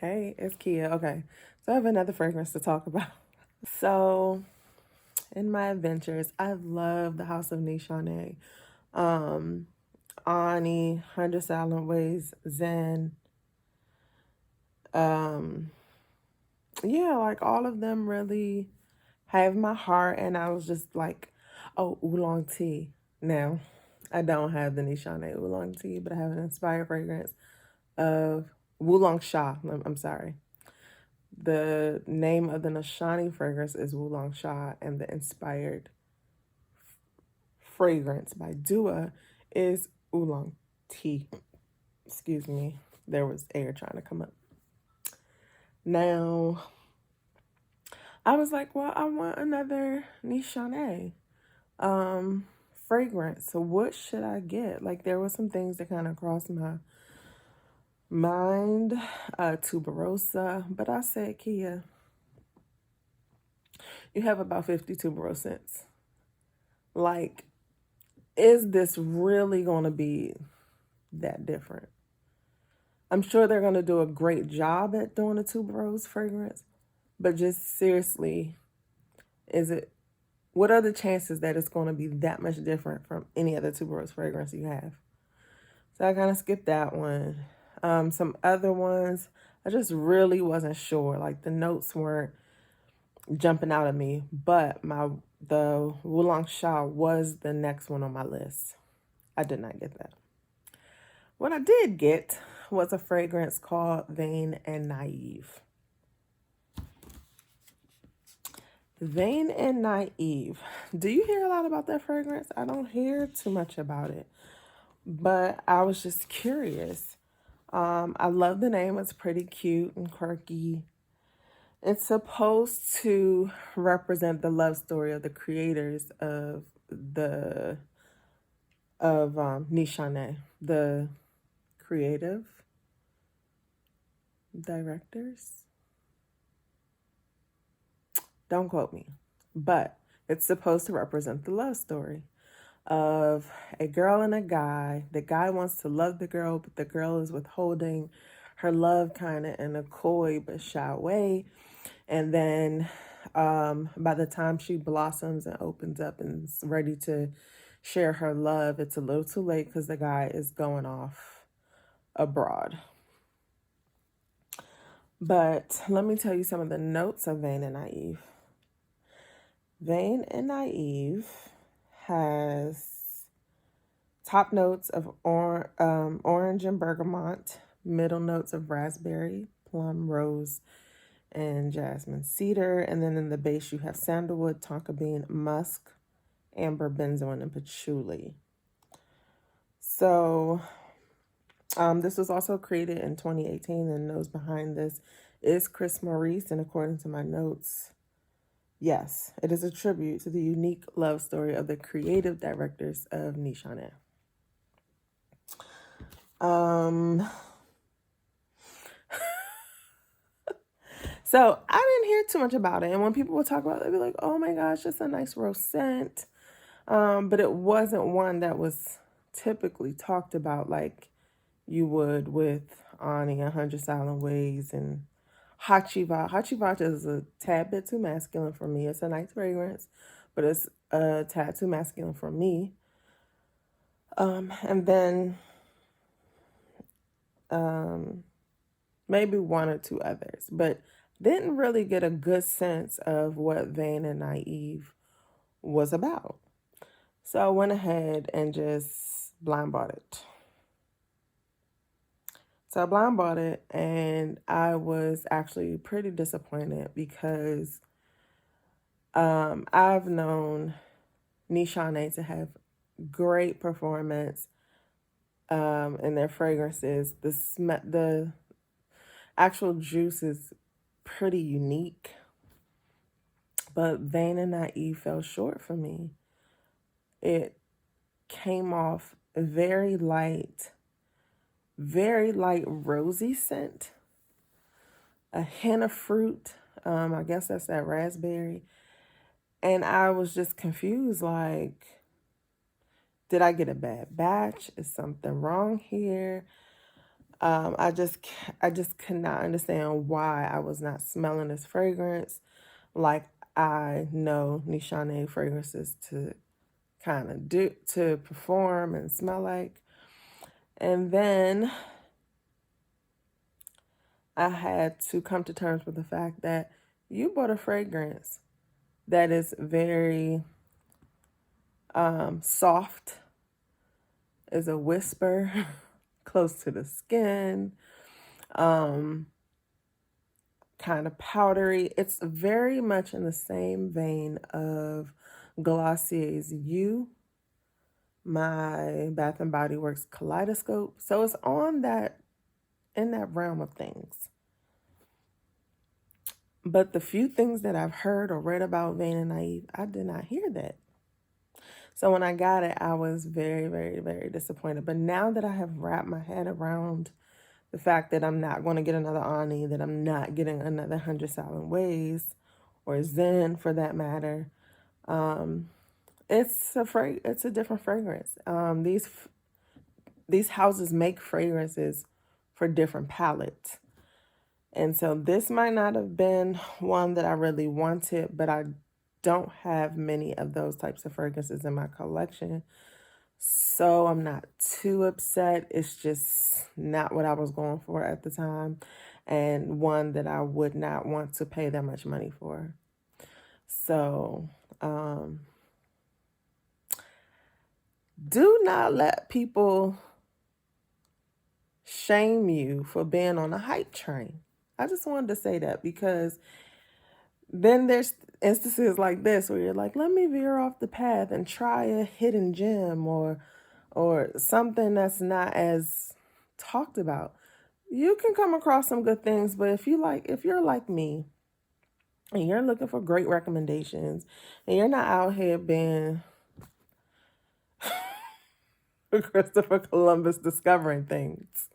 Hey, it's Kia. Okay, so I have another fragrance to talk about. So, in my adventures, I love the House of Nishane. Um, Ani, 100 Silent Ways, Zen. Um, yeah, like all of them really have my heart, and I was just like, oh, oolong tea. Now, I don't have the Nishane oolong tea, but I have an inspired fragrance of Oolong Sha. I'm sorry. The name of the Nishane fragrance is Oolong Sha, and the inspired fragrance by Dua is Oolong Tea. Excuse me, there was air trying to come up. Now, I was like, well, I want another Nishane fragrance. So what should I get? Like, there were some things that kind of crossed my mind, tuberosa, but I said, Kia, you have about 50 tuberose scents. Like, is this really going to be that different? I'm sure they're going to do a great job at doing a tuberose fragrance, but just seriously, what are the chances that it's going to be that much different from any other tuberose fragrance you have? So I kind of skipped that one. Some other ones, I just really wasn't sure. Like the notes weren't jumping out at me, but the Oolong Sha was the next one on my list. I did not get that. What I did get was a fragrance called Vain and Naive. Vain and Naive. Do you hear a lot about that fragrance? I don't hear too much about it, but I was just curious. I love the name. It's pretty cute and quirky. It's supposed to represent the love story of the creators of Nishane, the creative directors. Don't quote me, but it's supposed to represent the love story of a girl and a guy. The guy wants to love the girl, but the girl is withholding her love kind of in a coy but shy way. And then by the time she blossoms and opens up and is ready to share her love, it's a little too late because the guy is going off abroad. But let me tell you some of the notes of Vain and Naive. Vain and Naive has top notes of orange and bergamot, middle notes of raspberry, plum, rose, and jasmine cedar. And then in the base, you have sandalwood, tonka bean, musk, amber, benzoin, and patchouli. So this was also created in 2018, and nose behind this is Chris Maurice. And according to my notes, yes, it is a tribute to the unique love story of the creative directors of Nishane. So I didn't hear too much about it. And when people would talk about it, they'd be like, oh my gosh, it's a nice rose scent. But it wasn't one that was typically talked about like you would with Ani, 100 Silent Ways, and Hachiva. Hachiva is a tad bit too masculine for me. It's a nice fragrance, but it's a tad too masculine for me. And then maybe one or two others, but didn't really get a good sense of what Vain and Naive was about. So I went ahead and just blind bought it. So I blind bought it, and I was actually pretty disappointed because I've known Nishane to have great performance in their fragrances. The actual juice is pretty unique, but Vain and Naive fell short for me. It came off very light rosy scent, a hint of fruit. I guess that's that raspberry. And I was just confused, like, did I get a bad batch? Is something wrong here? I just could not understand why I was not smelling this fragrance like I know Nishane fragrances to kind of do to perform and smell like. And then I had to come to terms with the fact that you bought a fragrance that is very soft, is a whisper, close to the skin, kind of powdery. It's very much in the same vein of Glossier's You, my Bath and Body Works Kaleidoscope. So it's on that, in that realm of things. But the few things that I've heard or read about Vain and Naive, I did not hear that. So when I got it, I was very, very, very disappointed. But now that I have wrapped my head around the fact that I'm not going to get another Ani, that I'm not getting another 100 Silent Ways, or Zen for that matter, it's a different fragrance. These houses make fragrances for different palettes. And so this might not have been one that I really wanted, but I don't have many of those types of fragrances in my collection. So I'm not too upset. It's just not what I was going for at the time, and one that I would not want to pay that much money for. So do not let people shame you for being on a hype train. I just wanted to say that, because then there's instances like this where you're like, let me veer off the path and try a hidden gem or something that's not as talked about. You can come across some good things, but if you're like me and you're looking for great recommendations and you're not out here being Christopher Columbus discovering things,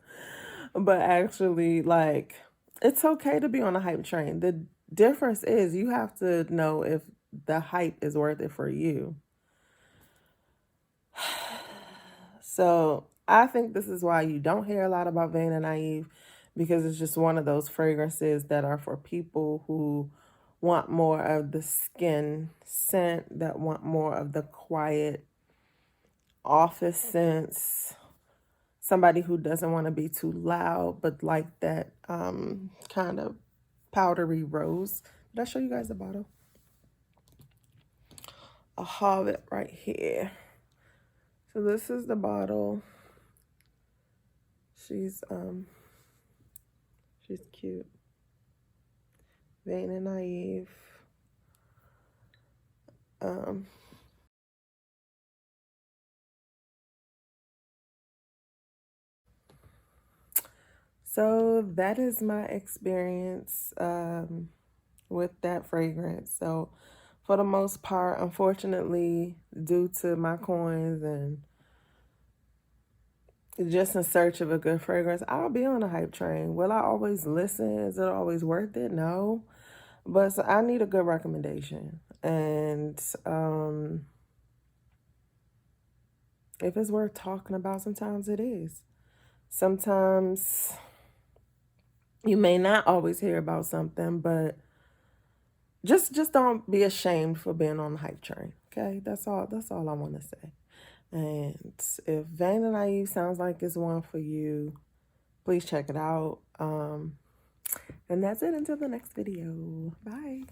but actually, like, it's okay to be on a hype train. The difference is you have to know if the hype is worth it for you. So I think this is why you don't hear a lot about Vain and Naive, because it's just one of those fragrances that are for people who want more of the skin scent, that want more of the quiet office scents, somebody who doesn't want to be too loud, but like that kind of powdery rose. Did I show you guys the bottle? I'll have it right here. So this is the bottle. She's cute. Vain and Naive. So that is my experience with that fragrance. So for the most part, unfortunately, due to my coins and just in search of a good fragrance, I'll be on a hype train. Will I always listen? Is it always worth it? No. But so I need a good recommendation. And if it's worth talking about, sometimes it is. Sometimes you may not always hear about something, but just don't be ashamed for being on the hype train. Okay? That's all I want to say. And if Vain and Naive sounds like it's one for you, please check it out. And that's it until the next video. Bye.